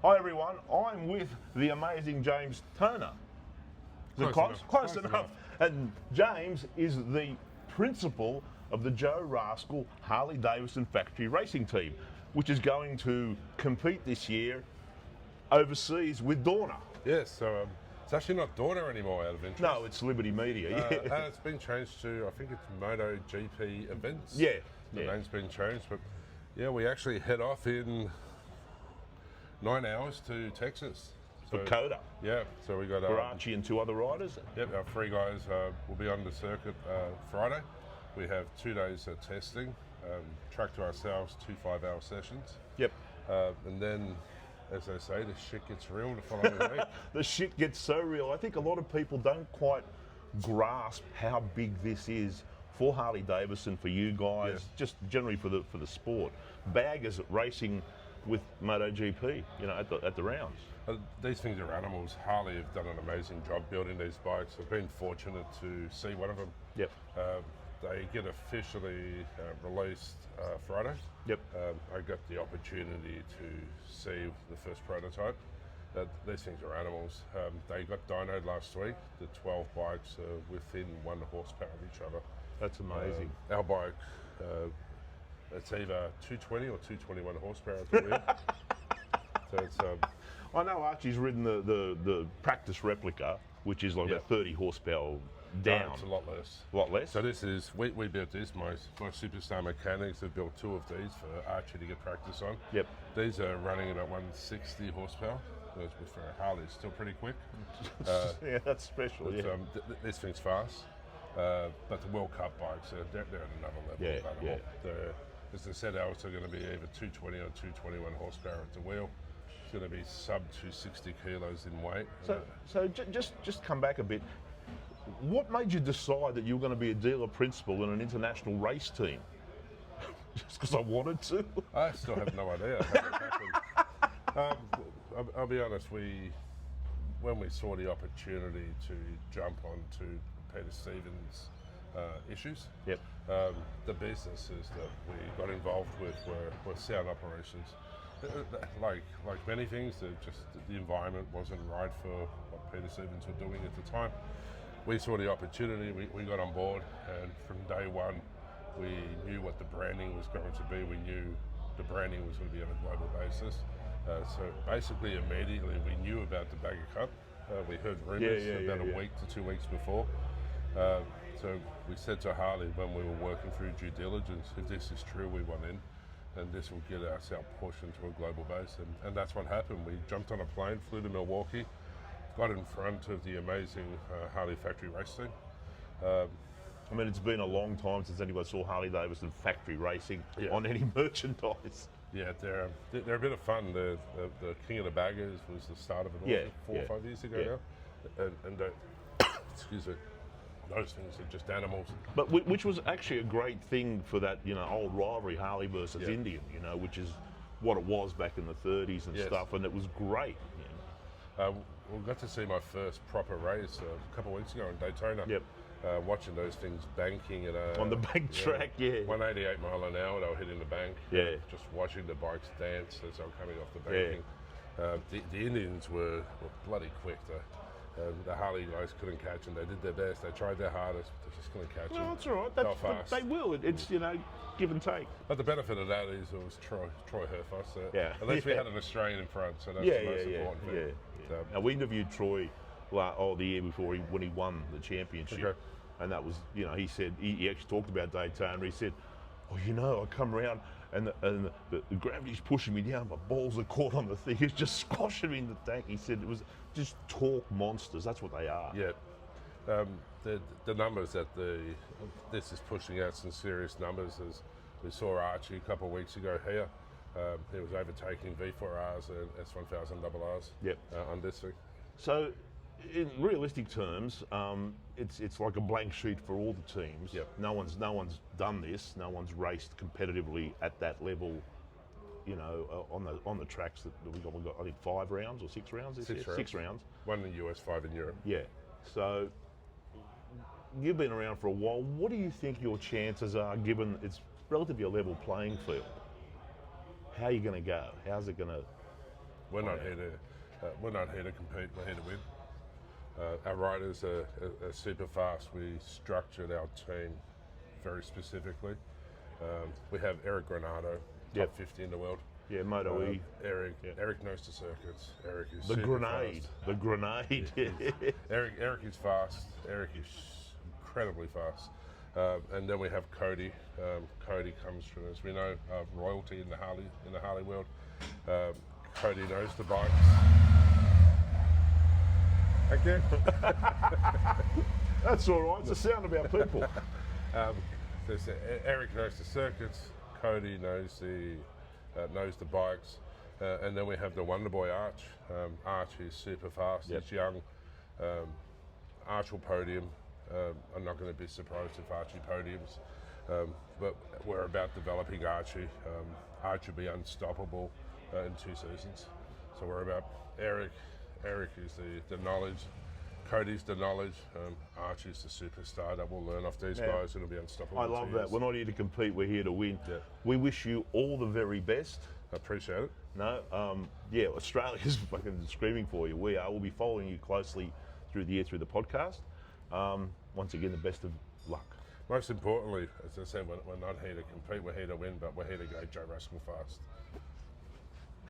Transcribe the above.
Hi everyone, I'm with the amazing James Turner. Is it close? Close enough. And James is the principal of the Joe Rascal Harley-Davidson factory racing team, which is going to compete this year overseas with Dorna. Yes, so it's actually not Dorna anymore, out of interest. No, it's Liberty Media. And it's been changed to, I think it's MotoPG events. Yeah. The name's been changed, but yeah, we actually head off in 9 hours to Texas. For Coda. Yeah, so we got Borrie and 2 other riders. Yep, our 3 guys will be on the circuit Friday. We have 2 days of testing, track to ourselves, 2 5-hour sessions. Yep. And then, as they say, the shit gets real the following week. The shit gets so real. I think a lot of people don't quite grasp how big this is for Harley-Davidson, for you guys, just generally for the sport. Baggers racing with MotoGP, you know, at the rounds. These things are animals. Harley have done an amazing job building these bikes. I've been fortunate to see one of them. Yep. They get officially released Friday. Yep. I got the opportunity to see the first prototype. These things are animals. They got dynoed last week. The 12 bikes are within 1 horsepower of each other. That's amazing. Our bike, it's either 220 or 221 horsepower at the wheel. So it's, I know Archie's ridden the practice replica, which is like about 30 horsepower down. No, it's a lot less. A lot less? So this is, we built this, my superstar mechanics have built 2 of these for Archie to get practice on. Yep. These are running at 160 horsepower. Which for a Harley is still pretty quick. Yeah, that's special. But, this thing's fast. But the World Cup bikes, they're at another level of animal. As I said, ours are going to be either 220 or 221 horsepower at the wheel. It's going to be sub 260 kilos in weight. So just come back a bit. What made you decide that you were going to be a dealer principal in an international race team? Just because I wanted to? I still have no idea how that happened. I'll be honest, when we saw the opportunity to jump onto Peter Stevens' issues, the businesses that we got involved with were sound operations. Like many things, the environment wasn't right for what Peter Stevens were doing at the time. We saw the opportunity, we got on board, and from day one, we knew what the branding was going to be. We knew the branding was going to be on a global basis. So basically, immediately, we knew about the Bagger Cup. We heard rumours about a week to 2 weeks before. So we said to Harley when we were working through due diligence, if this is true, we want in, and this will get us our push into a global base. And that's what happened. We jumped on a plane, flew to Milwaukee, got in front of the amazing Harley factory race team. I mean, it's been a long time since anybody saw Harley-Davidson factory racing on any merchandise. Yeah, they're a bit of fun. The King of the Baggers was the start of it all 4 or 5 years ago now. And excuse me, those things are just animals. But which was actually a great thing for that, you know, old rivalry, Harley versus Indian, you know, which is what it was back in the 30s and stuff, and it was great. You know. We got to see my first proper race a couple of weeks ago in Daytona. Yep. Watching those things banking at on the bank track, 188 mile an hour, they were hitting the bank. Just watching the bikes dance as they were coming off the banking. The Indians were bloody quick. The Harley guys couldn't catch them. They did their best. They tried their hardest, but they just couldn't catch them. No, that's all right. They will. It's, you know, give and take. But the benefit of that is it was Troy Herfuss. At least we had an Australian in front, so that's the most important thing. Now, we interviewed Troy the year before when he won the championship, and that was, you know, he said he actually talked about Daytona. He said, "Oh, you know, I come around and the gravity's pushing me down. My balls are caught on the thing. It's just squashing me in the tank." He said it was just torque monsters. That's what they are. Yeah. The numbers that this is pushing out some serious numbers. As we saw Archie a couple of weeks ago here. He was overtaking V4Rs and S1000RRs on this thing. So, in realistic terms, it's like a blank sheet for all the teams. No one's done this. No one's raced competitively at that level. You know, on the tracks that we got. I think 5 rounds or 6 rounds. This year? 6 rounds. 1 in the US, 5 in Europe. Yeah. So you've been around for a while. What do you think your chances are, given it's relatively a level playing field? How are you going to go? How's it going to We're not here to compete. We're here to win. Our riders are super fast. We structured our team very specifically. We have Eric Granado, top 50 in the world. Yeah, MotoPG. Eric knows the circuits. Eric is The super grenade. fast. The grenade. Eric is fast. Eric is incredibly fast. And then we have Cody. Cody comes from, as we know, royalty in the Harley world. Cody knows the bikes. Okay. That's all right. It's a sound of our people. Eric knows the circuits. Cody knows the bikes. And then we have the Wonder Boy Arch. Arch is super fast. Yep. He's young. Arch will podium. I'm not going to be surprised if Archie podiums. But we're about developing Archie. Archie will be unstoppable in 2 seasons. So we're about Eric. Eric is the knowledge. Cody's the knowledge. Archie's the superstar that we'll learn off these guys, and it'll be unstoppable. I love that. We're not here to compete. We're here to win. Yeah. We wish you all the very best. I appreciate it. No, Australia's fucking screaming for you. We are. We'll be following you closely through the year, through the podcast. Once again, the best of luck. Most importantly, as I said, we're not here to compete. We're here to win, but we're here to go Joe Rascal fast.